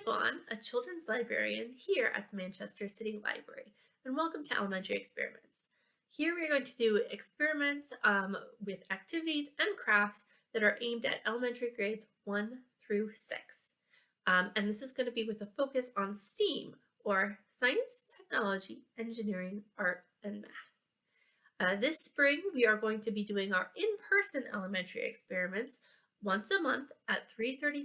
Yvonne, a children's librarian here at the Manchester City Library, and welcome to Elementary Experiments. Here we are going to do experiments with activities and crafts that are aimed at elementary grades 1 through 6. And this is going to be with a focus on STEAM, or science, technology, engineering, art, and math. This spring, we are going to be doing our in-person elementary experiments once a month at 3:30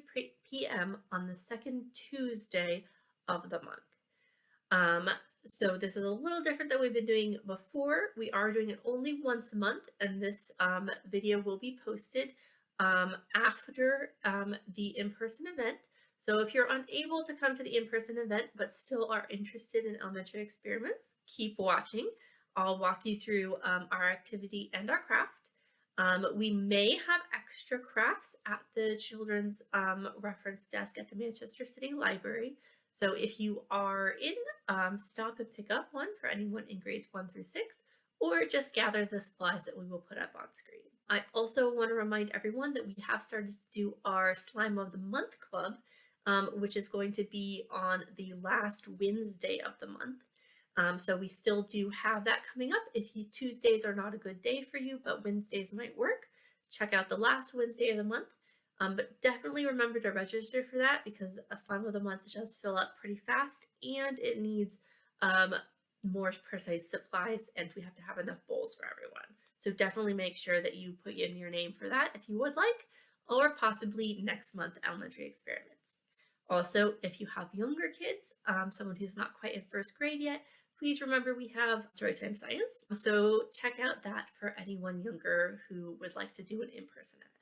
p.m. on the second Tuesday of the month. So this is a little different than we've been doing before. We are doing it only once a month, and this video will be posted after the in-person event. So if you're unable to come to the in-person event but still are interested in elementary experiments, keep watching. I'll walk you through our activity and our craft. We may have extra crafts at the children's reference desk at the Manchester City Library. So if you are in, stop and pick up one for anyone in grades 1 through 6, or just gather the supplies that we will put up on screen. I also want to remind everyone that we have started to do our Slime of the Month Club, which is going to be on the last Wednesday of the month. So we still do have that coming up. If Tuesdays are not a good day for you, but Wednesdays might work, check out the last Wednesday of the month. But definitely remember to register for that because a Slime of the Month does fill up pretty fast and it needs more precise supplies, and we have to have enough bowls for everyone. So definitely make sure that you put in your name for that if you would like, or possibly next month elementary experiments. Also, if you have younger kids, someone who's not quite in first grade yet, please remember we have Storytime Science. So check out that for anyone younger who would like to do an in-person event.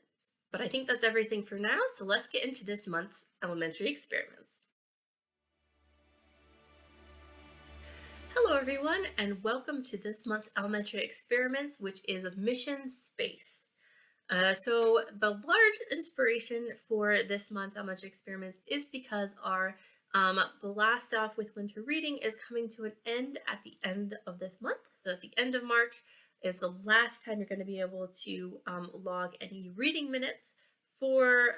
But I think that's everything for now, so let's get into this month's elementary experiments. Hello everyone, and welcome to this month's elementary experiments, which is Mission Space. So the large inspiration for this month's elementary experiments is because our blast off with winter reading is coming to an end at the end of this month. So at the end of March is the last time you're going to be able to log any reading minutes for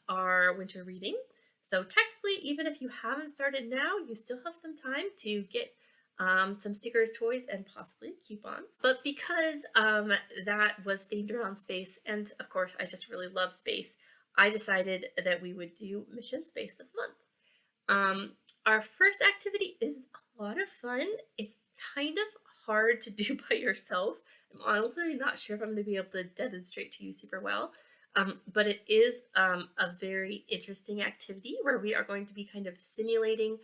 our winter reading. So technically, even if you haven't started now, you still have some time to get some stickers, toys, and possibly coupons. But because that was themed around space, and of course I just really love space, I decided that we would do Mission Space this month. Our first activity is a lot of fun. It's kind of hard to do by yourself. I'm honestly not sure if I'm going to be able to demonstrate to you super well, but it is a very interesting activity where we are going to be kind of simulating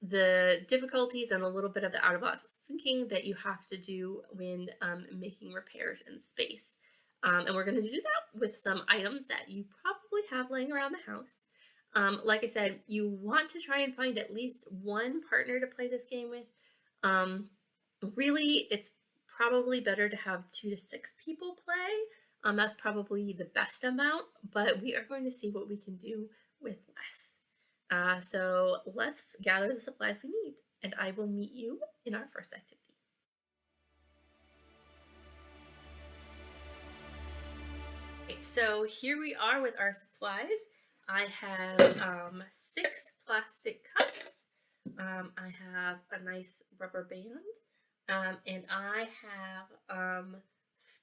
the difficulties and a little bit of the out-of-box thinking that you have to do when making repairs in space. And we're going to do that with some items that you probably have laying around the house. Like I said, you want to try and find at least one partner to play this game with. Really, it's probably better to have 2 to 6 people play. That's probably the best amount, but we are going to see what we can do with less. So let's gather the supplies we need, and I will meet you in our first activity. Okay, so here we are with our supplies. I have 6 plastic cups. I have a nice rubber band, and I have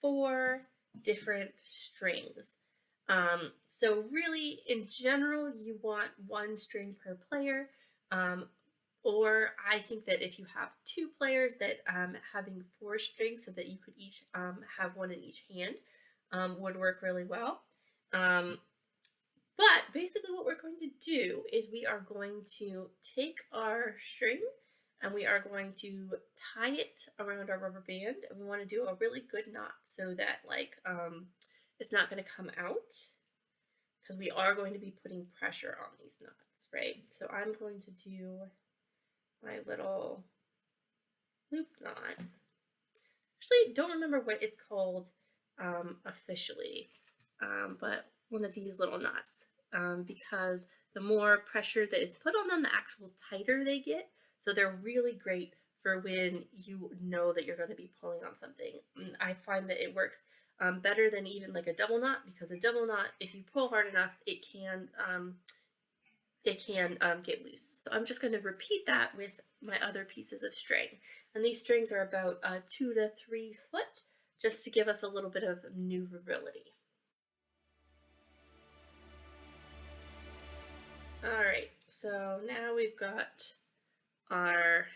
4 different strings. So really, in general, you want 1 string per player, or I think that if you have 2 players, that having 4 strings so that you could each have 1 in each hand would work really well. But basically what we're going to do is we are going to take our string and we are going to tie it around our rubber band, and we want to do a really good knot so that it's not going to come out, because we are going to be putting pressure on these knots, right? So I'm going to do my little loop knot. Actually, don't remember what it's called officially, but one of these little knots, because the more pressure that is put on them, the actual tighter they get. So they're really great for when you know that you're going to be pulling on something. And I find that it works better than even like a double knot, because a double knot, if you pull hard enough, it can it can get loose. So I'm just going to repeat that with my other pieces of string. And these strings are about 2 to 3 foot, just to give us a little bit of maneuverability. All right, so now we've got our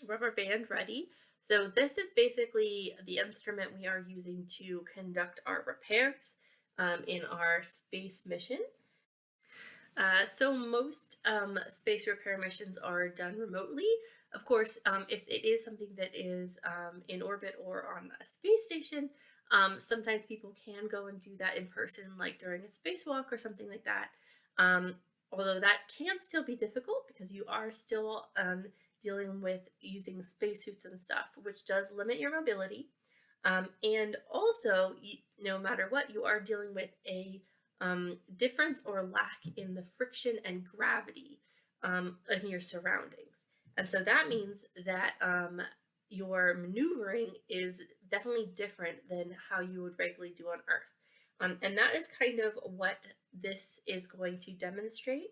rubber band ready. So this is basically the instrument we are using to conduct our repairs in our space mission. So most space repair missions are done remotely. Of course, if it is something that is in orbit or on a space station, sometimes people can go and do that in person, like during a spacewalk or something like that. Um, Although that can still be difficult because you are still dealing with using spacesuits and stuff, which does limit your mobility. And also, no matter what, you are dealing with a difference or lack in the friction and gravity in your surroundings. And so that means that your maneuvering is definitely different than how you would regularly do on Earth. And that is kind of what this is going to demonstrate.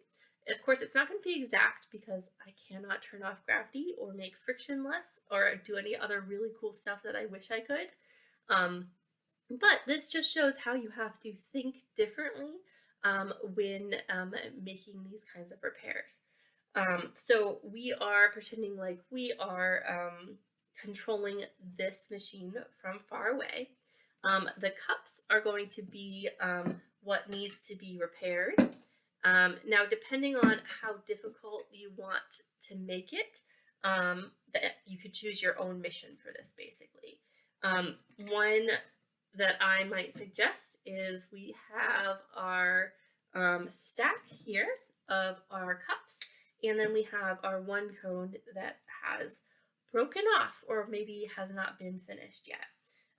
Of course, it's not going to be exact because I cannot turn off gravity or make friction less or do any other really cool stuff that I wish I could. But this just shows how you have to think differently when making these kinds of repairs. So we are pretending like we are controlling this machine from far away. The cups are going to be what needs to be repaired. Now, depending on how difficult you want to make it, that you could choose your own mission for this, basically. One that I might suggest is we have our stack here of our cups, and then we have our one cone that has broken off or maybe has not been finished yet.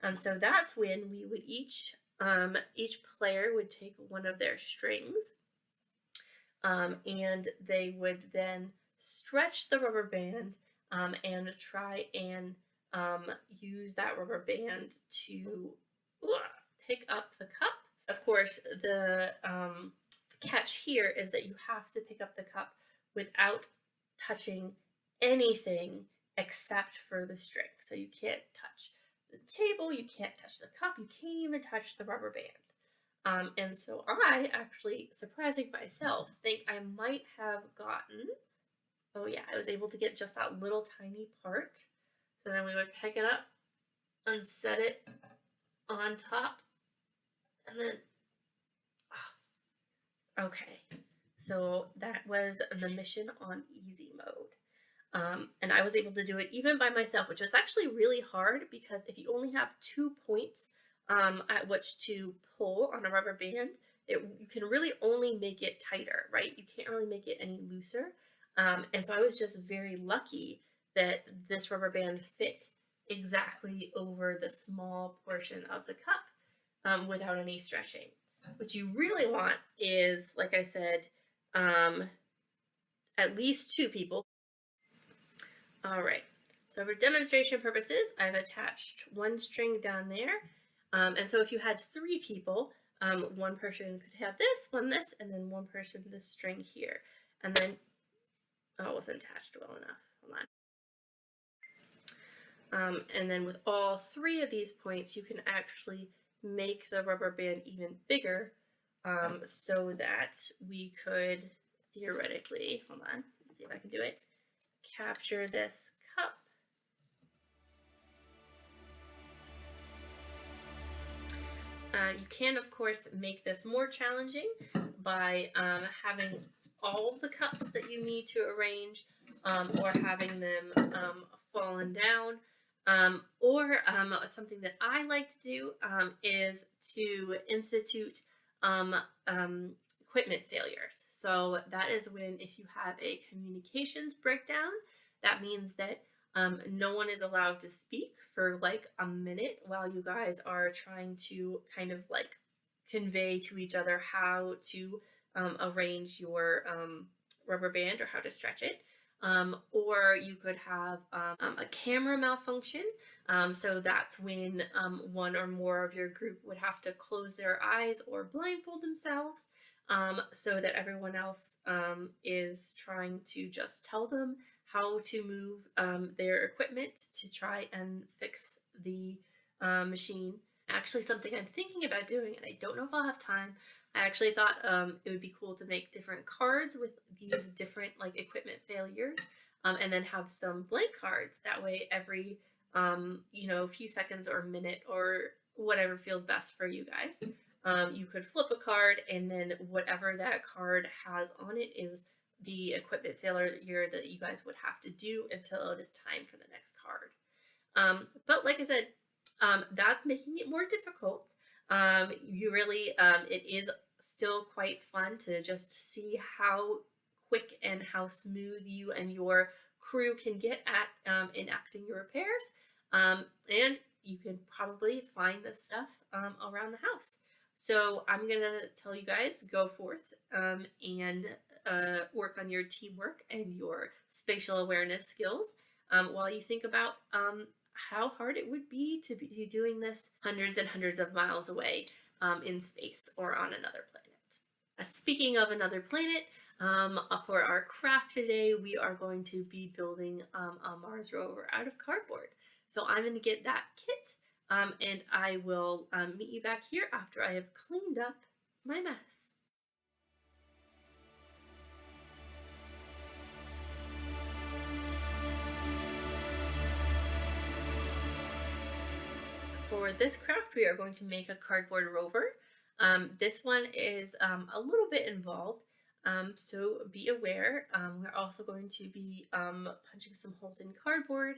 And so that's when we would each player would take one of their strings, and they would then stretch the rubber band and try and use that rubber band to pick up the cup. Of course, the catch here is that you have to pick up the cup without touching anything except for the string. So you can't touch the table, you can't touch the cup, you can't even touch the rubber band. And so I actually, surprising myself, think I might have gotten, oh yeah, I was able to get just that little tiny part. So then we would pick it up and set it on top, and then, okay. So that was the mission on easy mode. And I was able to do it even by myself, which was actually really hard because if you only have 2 points at which to pull on a rubber band, you can really only make it tighter, right? You can't really make it any looser. And so I was just very lucky that this rubber band fit exactly over the small portion of the cup without any stretching. What you really want is, like I said, at least 2 people. All right, so for demonstration purposes, I've attached one string down there. And so if you had 3 people, one person could have this, one this, and then one person this string here. And then, oh, it wasn't attached well enough. Hold on. And then with all 3 of these points, you can actually make the rubber band even bigger so that we could theoretically, hold on, let's see if I can do it, capture this cup. You can, of course, make this more challenging by having all the cups that you need to arrange or having them fallen down. Or something that I like to do is to institute equipment failures. So that is when if you have a communications breakdown, that means that no one is allowed to speak for like a minute while you guys are trying to kind of like convey to each other how to arrange your rubber band or how to stretch it. Or you could have a camera malfunction. So that's when one or more of your group would have to close their eyes or blindfold themselves so that everyone else is trying to just tell them how to move their equipment to try and fix the machine. Actually, something I'm thinking about doing, and I don't know if I'll have time. I actually thought it would be cool to make different cards with these different like equipment failures, and then have some blank cards. That way, every few seconds or minute or whatever feels best for you guys, you could flip a card, and then whatever that card has on it is the equipment failure that you guys would have to do until it is time for the next card. But like I said, that's making it more difficult. It is still quite fun to just see how quick and how smooth you and your crew can get at enacting your repairs. And you can probably find this stuff around the house. So I'm going to tell you guys, go forth and work on your teamwork and your spatial awareness skills while you think about how hard it would be to be doing this hundreds and hundreds of miles away in space or on another planet. Speaking of another planet, for our craft today, we are going to be building a Mars rover out of cardboard. So I'm going to get that kit, and I will meet you back here after I have cleaned up my mess. For this craft, we are going to make a cardboard rover. This one is a little bit involved, so be aware. We're also going to be punching some holes in cardboard.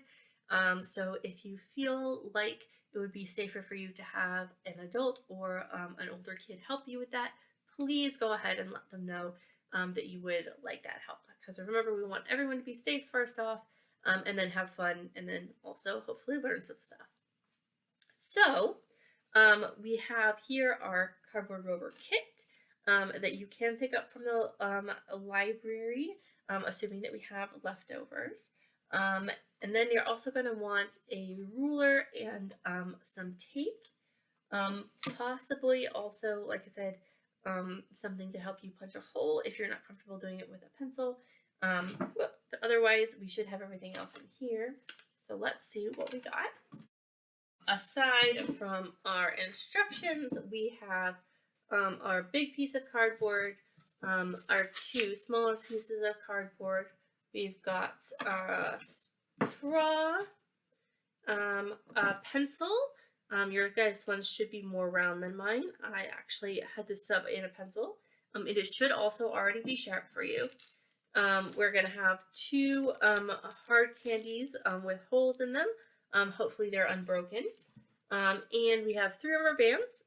So if you feel like it would be safer for you to have an adult or an older kid help you with that, please go ahead and let them know that you would like that help. Because remember, we want everyone to be safe first off, and then have fun, and then also hopefully learn some stuff. So we have here our cardboard rover kit that you can pick up from the library, assuming that we have leftovers. And then you're also going to want a ruler and some tape, possibly also, like I said, something to help you punch a hole if you're not comfortable doing it with a pencil. But otherwise, we should have everything else in here. So let's see what we got. Aside from our instructions, we have our big piece of cardboard, our two smaller pieces of cardboard. We've got a straw, a pencil. Your guys' ones should be more round than mine. I actually had to sub in a pencil. It should also already be sharp for you. We're going to have two hard candies with holes in them. Hopefully they're unbroken. And we have 3 rubber bands.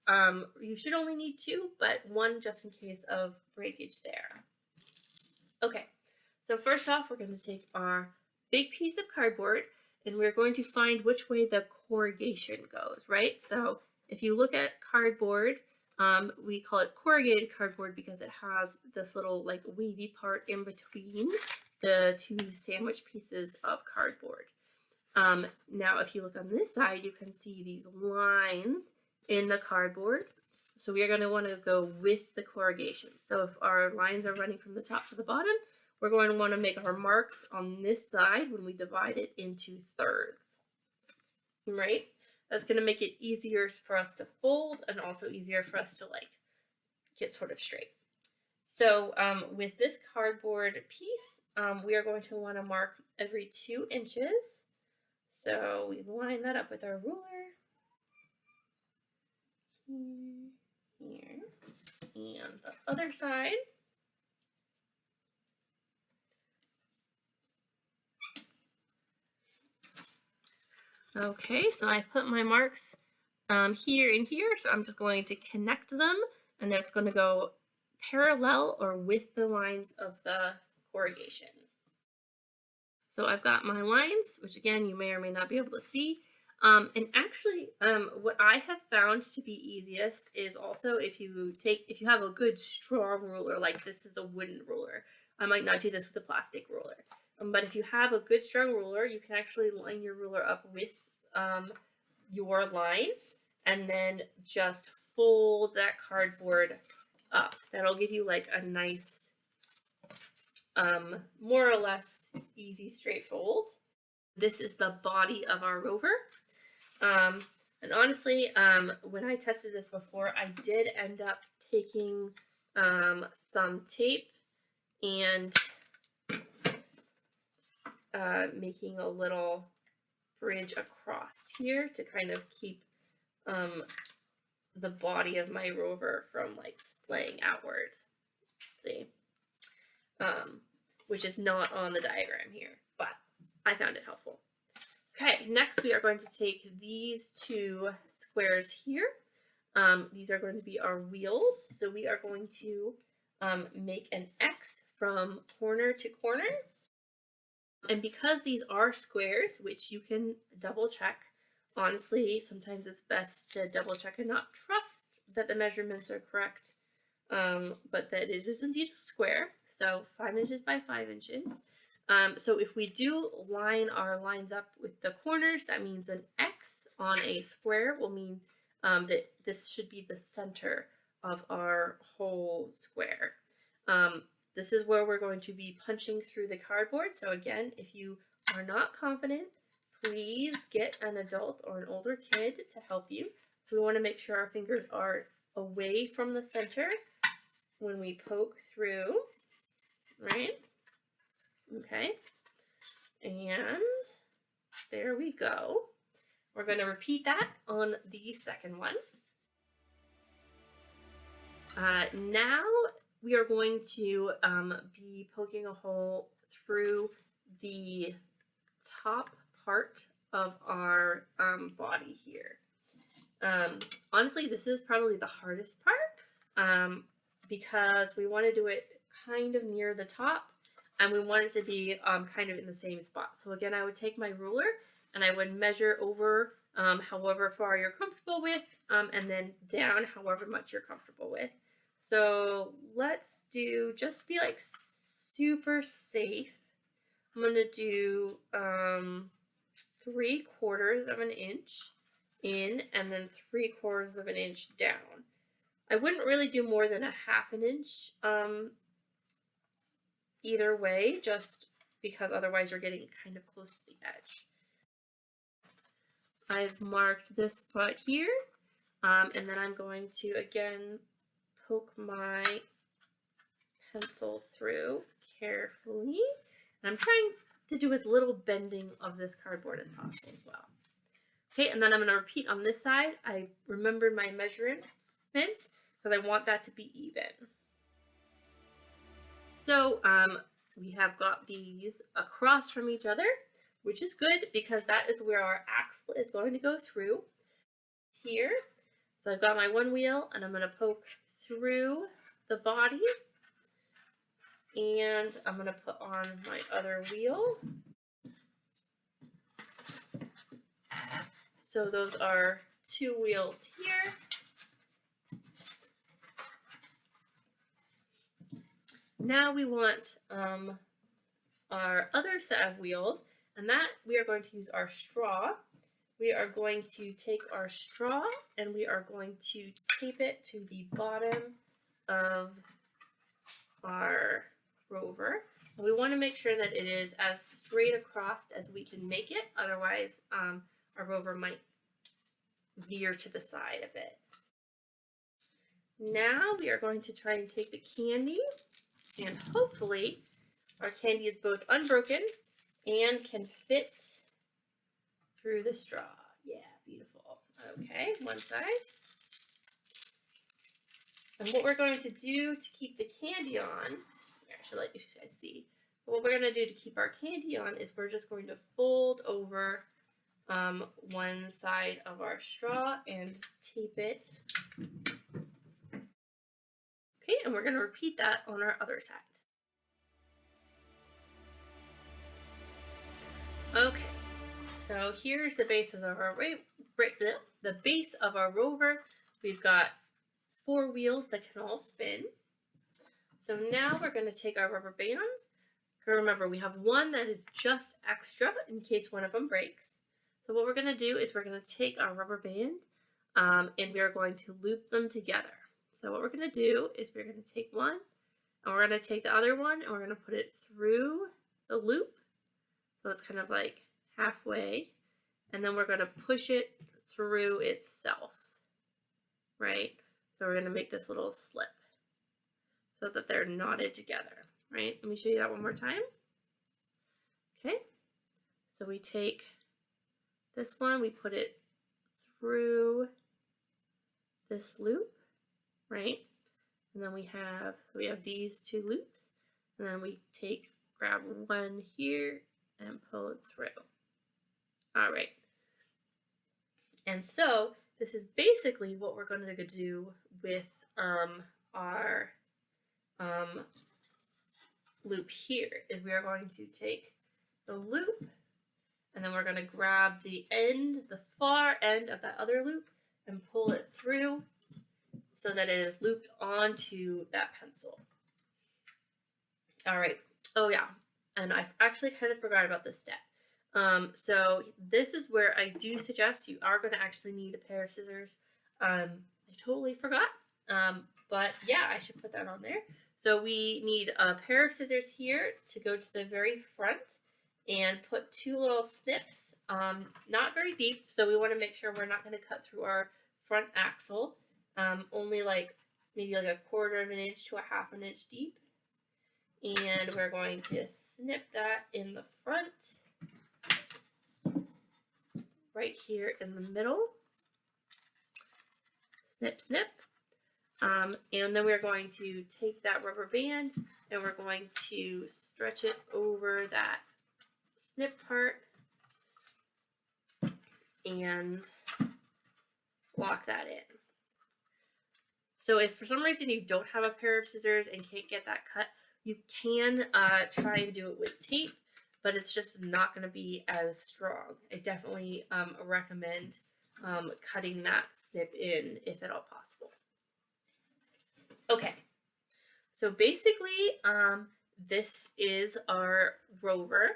You should only need 2, but 1 just in case of breakage there. Okay, so first off, we're going to take our big piece of cardboard, and we're going to find which way the corrugation goes, right? So if you look at cardboard, we call it corrugated cardboard because it has this little like wavy part in between the 2 sandwich pieces of cardboard. Now, if you look on this side, you can see these lines in the cardboard. So we are going to want to go with the corrugation. So if our lines are running from the top to the bottom, we're going to want to make our marks on this side when we divide it into thirds, right? That's going to make it easier for us to fold and also easier for us to like get sort of straight. So with this cardboard piece, we are going to want to mark every 2 inches. So we line that up with our ruler, here, and the other side. Okay, so I put my marks here and here, so I'm just going to connect them, and that's going to go parallel or with the lines of the corrugation. So I've got my lines, which again, you may or may not be able to see. And actually, what I have found to be easiest is also if you have a good strong ruler, like this is a wooden ruler. I might not do this with a plastic ruler. But if you have a good strong ruler, you can actually line your ruler up with your line and then just fold that cardboard up. That'll give you like a nice more or less easy, straightforward. This is the body of our rover. And honestly, when I tested this before, I did end up taking some tape and making a little bridge across here to kind of keep the body of my rover from like splaying outwards. See, which is not on the diagram here, but I found it helpful. Okay, next we are going to take these two squares here. These are going to be our wheels. So we are going to make an X from corner to corner. And because these are squares, which you can double check, honestly, sometimes it's best to double check and not trust that the measurements are correct, but that it is indeed a square. So 5 inches by 5 inches. So if we do line our lines up with the corners, that means an X on a square will mean that this should be the center of our whole square. This is where we're going to be punching through the cardboard. So again, if you are not confident, please get an adult or an older kid to help you. We want to make sure our fingers are away from the center when we poke through, right? Okay, and there we go. We're going to repeat that on the second one. Now we are going to be poking a hole through the top part of our body here. Honestly, this is probably the hardest part because we want to do it kind of near the top, and we want it to be kind of in the same spot. So again, I would take my ruler and I would measure over however far you're comfortable with, and then down however much you're comfortable with. So let's do, just be like super safe, I'm going to do 3/4 of an inch in and then 3/4 of an inch down. I wouldn't really do more than a 1/2 inch either way, just because otherwise you're getting kind of close to the edge. I've marked this spot here, and then I'm going to again poke my pencil through carefully. And I'm trying to do as little bending of this cardboard as possible as well. Okay, and then I'm going to repeat on this side. I remembered my measurements because I want that to be even. So we have got these across from each other, which is good because that is where our axle is going to go through here. So I've got my one wheel and I'm going to poke through the body, and I'm going to put on my other wheel. So those are 2 wheels here. Now we want our other set of wheels, and that we are going to use our straw. We are going to take our straw and we are going to tape it to the bottom of our rover. And we want to make sure that it is as straight across as we can make it, otherwise our rover might veer to the side a bit. Now we are going to try and take the candy, and hopefully our candy is both unbroken and can fit through the straw. Yeah, beautiful. Okay, one side. And what we're going to do to keep the candy on, here, I should let you guys see. But what we're going to do to keep our candy on is we're just going to fold over one side of our straw and tape it. Okay, and we're going to repeat that on our other side. Okay, so here's the bases of our the base of our rover. We've got 4 wheels that can all spin. So now we're going to take our rubber bands. Remember, we have one that is just extra in case one of them breaks. So what we're going to do is we're going to take our rubber band and we are going to loop them together. So what we're going to do is we're going to take one And we're going to take the other one and we're going to put it through the loop. So it's kind of like halfway. And then we're going to push it through itself, right? So we're going to make this little slip so that they're knotted together, right? Let me show you that one more time. Okay, so we take this one, we put it through this loop, right? And then we have these two loops, and then we grab one here and pull it through. All right. And so this is basically what we're going to do with our loop here, is we are going to take the loop and then we're going to grab the far end of that other loop and pull it through so that it is looped onto that pencil. All right. Oh yeah, and I actually kind of forgot about this step. So this is where I do suggest you are going to actually need a pair of scissors. I totally forgot, but yeah, I should put that on there. So we need a pair of scissors here to go to the very front and put two little snips, not very deep, so we want to make sure we're not going to cut through our front axle, only like maybe like 1/4 of an inch to 1/2 inch deep. And we're going to snip that in the front, right here in the middle. Snip, snip. And then we're going to take that rubber band and we're going to stretch it over that snip part and lock that in. So if for some reason you don't have a pair of scissors and can't get that cut, you can try and do it with tape, but it's just not going to be as strong. I definitely recommend cutting that snip in if at all possible. Okay, so basically this is our rover.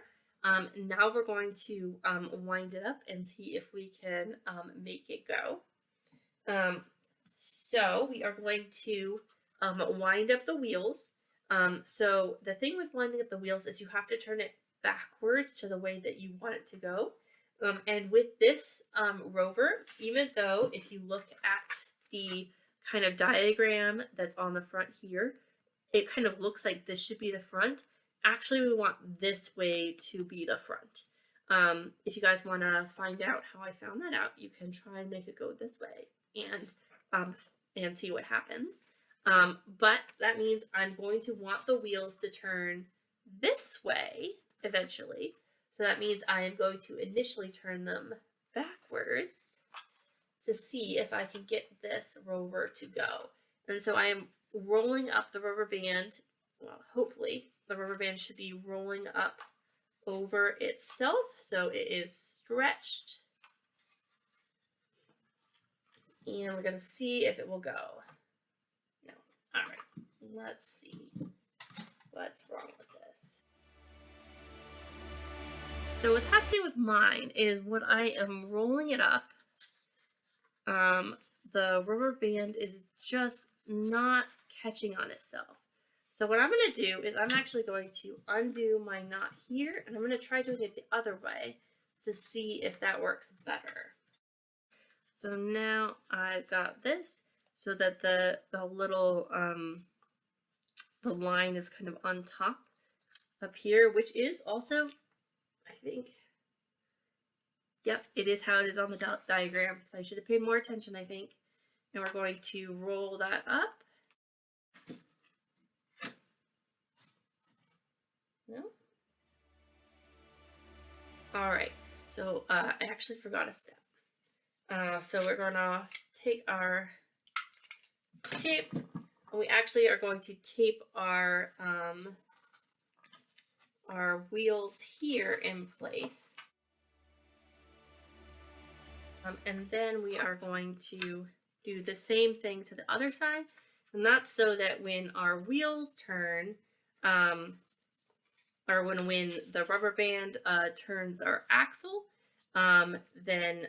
Now we're going to wind it up and see if we can make it go. So we are going to wind up the wheels. So the thing with winding up the wheels is you have to turn it backwards to the way that you want it to go. And with this rover, even though if you look at the kind of diagram that's on the front here, it kind of looks like this should be the front. Actually, we want this way to be the front. If you guys want to find out how I found that out, you can try and make it go this way and see what happens. But that means I'm going to want the wheels to turn this way eventually. So that means I am going to initially turn them backwards to see if I can get this rover to go. And so I am rolling up the rubber band. Well, hopefully the rubber band should be rolling up over itself so it is stretched. And we're going to see if it will go. No. All right. Let's see what's wrong with this. So what's happening with mine is when I am rolling it up, the rubber band is just not catching on itself. So what I'm going to do is I'm actually going to undo my knot here, and I'm going to try doing it the other way to see if that works better. So now I've got this so that the little the line is kind of on top up here, which is also, I think, yep, it is how it is on the diagram. So I should have paid more attention, I think. And we're going to roll that up. No? All right, so I actually forgot a step. So we're gonna take our tape, and we actually are going to tape our wheels here in place. And then we are going to do the same thing to the other side, and that's so that when our wheels turn, or when the rubber band turns our axle, then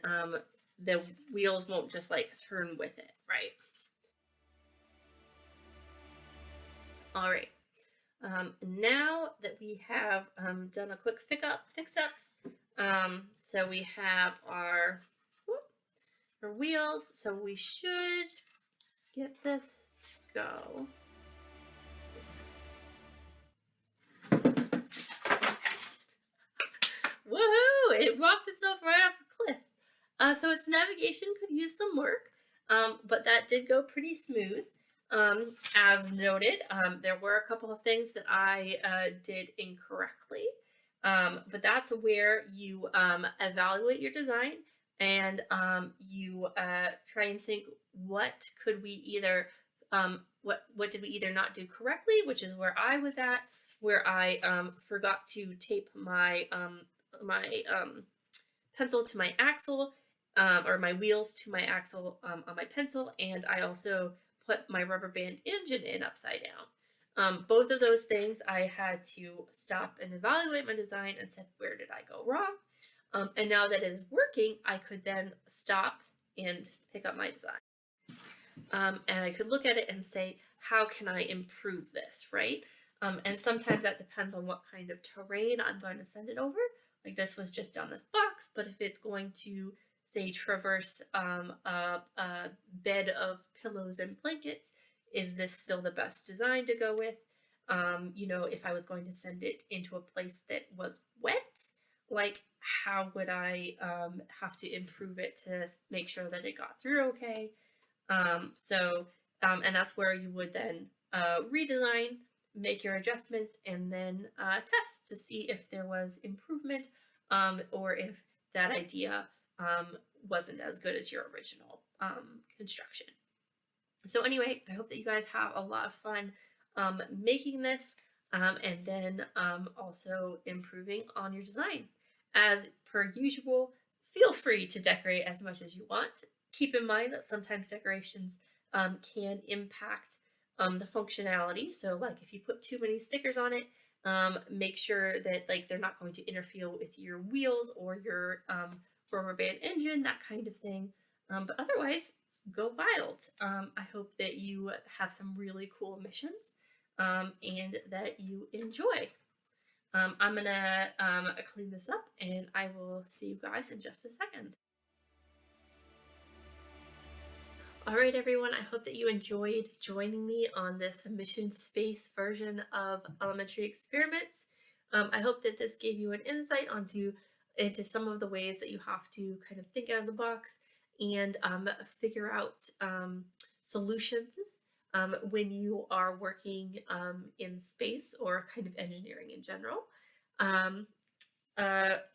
the wheels won't just like turn with it, right? All right, Now that we have done a quick fix-ups, so we have our wheels, so we should get this to go. Woohoo! It rocked itself right off a cliff. So its navigation could use some work, but that did go pretty smooth. As noted, there were a couple of things that I did incorrectly, but that's where you evaluate your design and you try and think what could we either what did we either not do correctly, which is where I was at, where I forgot to tape my pencil to my axle, or my wheels to my axle on my pencil, and I also put my rubber band engine in upside down. Both of those things I had to stop and evaluate my design and said, where did I go wrong? And now that it is working, I could then stop and pick up my design. And I could look at it and say, how can I improve this, right? And sometimes that depends on what kind of terrain I'm going to send it over. Like this was just on this box, but if it's going to, say, traverse a bed of pillows and blankets, is this still the best design to go with? If I was going to send it into a place that was wet, like how would I have to improve it to make sure that it got through okay? And that's where you would then redesign, make your adjustments, and then test to see if there was improvement, or if that idea wasn't as good as your original construction. So anyway, I hope that you guys have a lot of fun making this, and then also improving on your design. As per usual, feel free to decorate as much as you want. Keep in mind that sometimes decorations can impact the functionality. So like if you put too many stickers on it, make sure that like they're not going to interfere with your wheels or your rubber band engine, that kind of thing. But otherwise, go wild. I hope that you have some really cool missions and that you enjoy. I'm gonna clean this up and I will see you guys in just a second. All right, everyone, I hope that you enjoyed joining me on this mission space version of elementary experiments. I hope that this gave you an insight into some of the ways that you have to kind of think out of the box and figure out solutions when you are working in space or kind of engineering in general.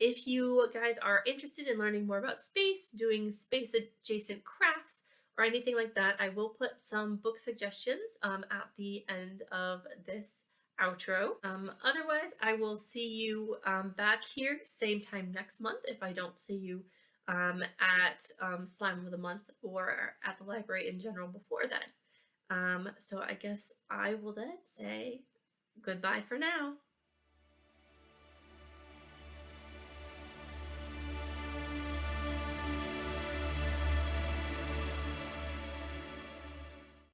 If you guys are interested in learning more about space, doing space adjacent crafts, or anything like that, I will put some book suggestions at the end of this outro. Otherwise, I will see you back here same time next month if I don't see you at Slime of the Month or at the library in general before then. So I guess I will then say goodbye for now.